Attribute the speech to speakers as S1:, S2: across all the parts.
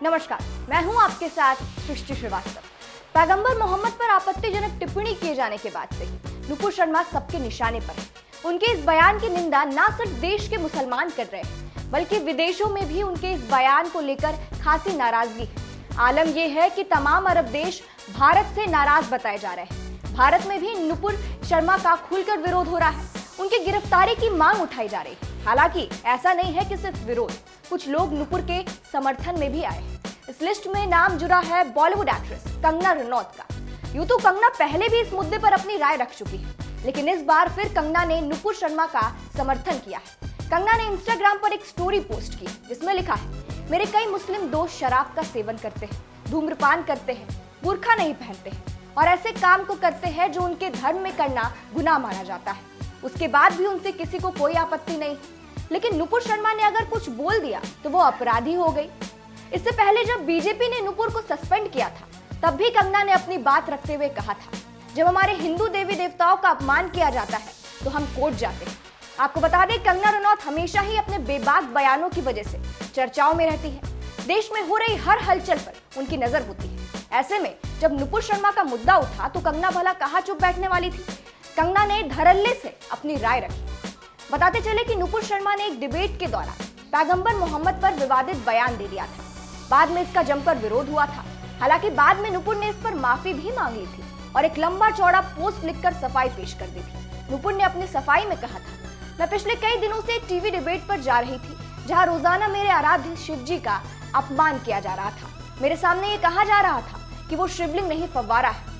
S1: नमस्कार, मैं हूं आपके साथ सृष्टि श्रीवास्तव। पैगंबर मोहम्मद पर आपत्तिजनक टिप्पणी किए जाने के बाद से नुपुर शर्मा सबके निशाने पर है। उनके इस बयान की निंदा न सिर्फ देश के मुसलमान कर रहे हैं, बल्कि विदेशों में भी उनके इस बयान को लेकर खासी नाराजगी है। आलम यह है कि तमाम अरब देश भारत से नाराज बताए जा रहे हैं। भारत में भी नुपुर शर्मा का खुलकर विरोध हो रहा है। उनकी गिरफ्तारी की मांग उठाई जा रही है। हालांकि ऐसा नहीं है कि सिर्फ विरोध, कुछ लोग नुपुर के समर्थन में भी आए हैं। इस लिस्ट में नाम जुड़ा है बॉलीवुड एक्ट्रेस कंगना रनौत का। यूं तो कंगना पहले भी इस मुद्दे पर अपनी राय रख चुकी है, लेकिन इस बार फिर कंगना ने नुपुर शर्मा का समर्थन किया है। कंगना ने इंस्टाग्राम पर एक स्टोरी पोस्ट की जिसमें लिखा है, मेरे कई मुस्लिम दोस्त शराब का सेवन करते हैं, धूम्रपान करते हैं, बुर्का नहीं पहनते हैं और ऐसे काम को करते हैं जो उनके धर्म में करना गुनाह माना जाता है। उसके बाद भी उनसे किसी को कोई आपत्ति नहीं, लेकिन नुपुर शर्मा ने अगर कुछ बोल दिया तो वो अपराधी हो गई। इससे पहले जब बीजेपी ने नुपुर को सस्पेंड किया था, तब भी कंगना ने अपनी बात रखते हुए कहा था, जब हमारे हिंदू देवी देवताओं का अपमान किया जाता है तो हम कोर्ट जाते हैं। आपको बता दें, कंगना रनौत हमेशा ही अपने बेबाक बयानों की वजह से चर्चाओं में रहती है। देश में हो रही हर हलचल पर उनकी नजर होती है। ऐसे में जब नुपुर शर्मा का मुद्दा उठा तो कंगना भला कहाँ चुप बैठने वाली थी। कंगना ने धड़ल्ले से अपनी राय रखी। बताते चले कि नुपुर शर्मा ने एक डिबेट के दौरान पैगंबर मोहम्मद पर विवादित बयान दे दिया था। बाद में इसका जमकर विरोध हुआ था। हालांकि बाद में नुपुर ने इस पर माफी भी मांग ली थी और एक लंबा चौड़ा पोस्ट लिखकर सफाई पेश कर दी थी। नुपुर ने अपनी सफाई में कहा था, मैं पिछले कई दिनों से एक टीवी डिबेट पर जा रही थी जहां रोजाना मेरे आराध्य शिव जी का अपमान किया जा रहा था। मेरे सामने ये कहा जा रहा था कि वो शिवलिंग नहीं फव्वारा है।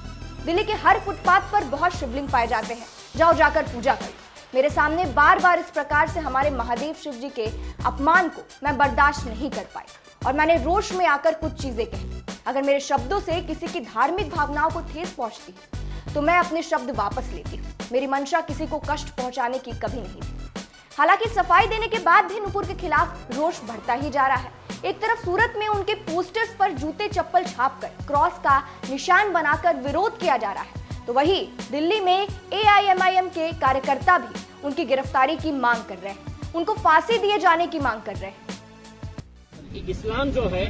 S1: दिल्ली के हर फुटपाथ पर बहुत शिवलिंग पाए जाते हैं, जाओ जाकर पूजा करो। मेरे सामने बार बार इस प्रकार से हमारे महादेव शिव जी के अपमान को मैं बर्दाश्त नहीं कर पाई और मैंने रोष में आकर कुछ चीजें कही। अगर मेरे शब्दों से किसी की धार्मिक भावनाओं को ठेस पहुंचती है तो मैं अपने शब्द वापस लेती हूँ। मेरी मंशा किसी को कष्ट पहुंचाने की कभी नहीं थी। हालांकि सफाई देने के बाद भी नुपुर के खिलाफ रोष बढ़ता ही जा रहा है। एक तरफ सूरत में उनके पोस्टर्स पर जूते चप्पल छापकर क्रॉस का निशान बनाकर विरोध किया जा रहा है, तो वहीं दिल्ली में AIMIM के कार्यकर्ता भी उनकी गिरफ्तारी की मांग कर रहे हैं, उनको फांसी दिए जाने की मांग कर रहे हैं।
S2: इस्लाम जो है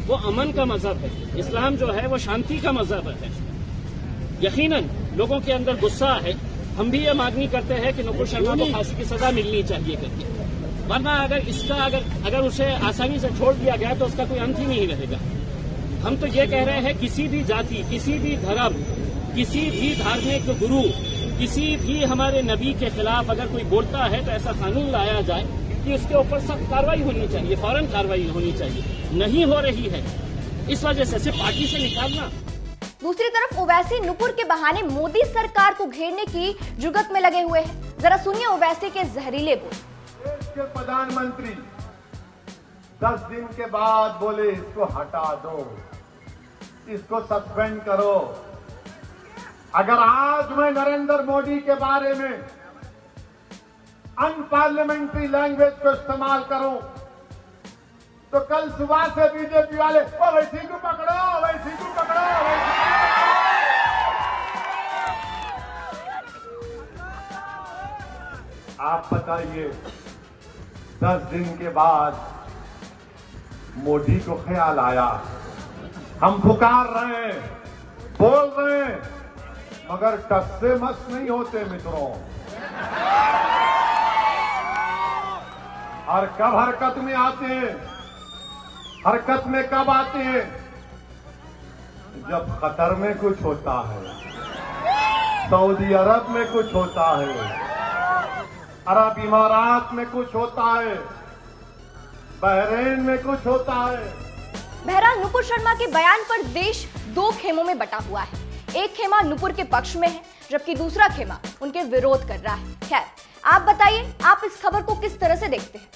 S2: वो अमन का मजहब है, इस्लाम जो है वो शांति का मजहब है। यकीनन लोगों के अंदर गुस्सा है। हम भी ये मांगनी करते हैं कि नुपुर शर्मा को फांसी की सजा मिलनी चाहिए करके, वरना अगर उसे आसानी से छोड़ दिया गया तो उसका कोई अंत ही नहीं रहेगा। हम तो ये कह रहे हैं, किसी भी जाति, किसी भी धर्म, किसी भी धार्मिक गुरु, किसी भी हमारे नबी के खिलाफ अगर कोई बोलता है तो ऐसा कानून लाया जाए कि उसके ऊपर सख्त कार्रवाई होनी चाहिए, फौरन कार्रवाई होनी चाहिए। नहीं हो रही है, इस वजह से सिर्फ पार्टी से निकालना।
S1: दूसरी तरफ ओवैसी नुपुर के बहाने मोदी सरकार को घेरने की जुगत में लगे हुए हैं। जरा सुनिए ओवैसी के जहरीले बोल।
S3: देश के प्रधानमंत्री 10 दिन के बाद बोले इसको हटा दो, इसको सस्पेंड करो। अगर आज मैं नरेंद्र मोदी के बारे में अनपार्लियामेंट्री लैंग्वेज को इस्तेमाल करूं तो कल सुबह से बीजेपी वाले ओवैसी को पकड़ो, ओवैसी को पकड़ो, आप बताइए, 10 दिन के बाद मोदी को ख्याल आया, हम पुकार रहे हैं, बोल रहे हैं, मगर टस से मस नहीं होते मित्रों। और कब हरकत में आते हैं, हरकत में कब आते हैं, जब कतर में कुछ होता है, सऊदी अरब में कुछ होता है, अरब इमारात में कुछ होता है, बहरीन में कुछ होता है।
S1: बहरहाल नुपुर शर्मा के बयान पर देश 2 खेमों में बटा हुआ है। एक खेमा नुपुर के पक्ष में है, जबकि दूसरा खेमा उनके विरोध कर रहा है। खैर, आप बताइए, आप इस खबर को किस तरह से देखते हैं?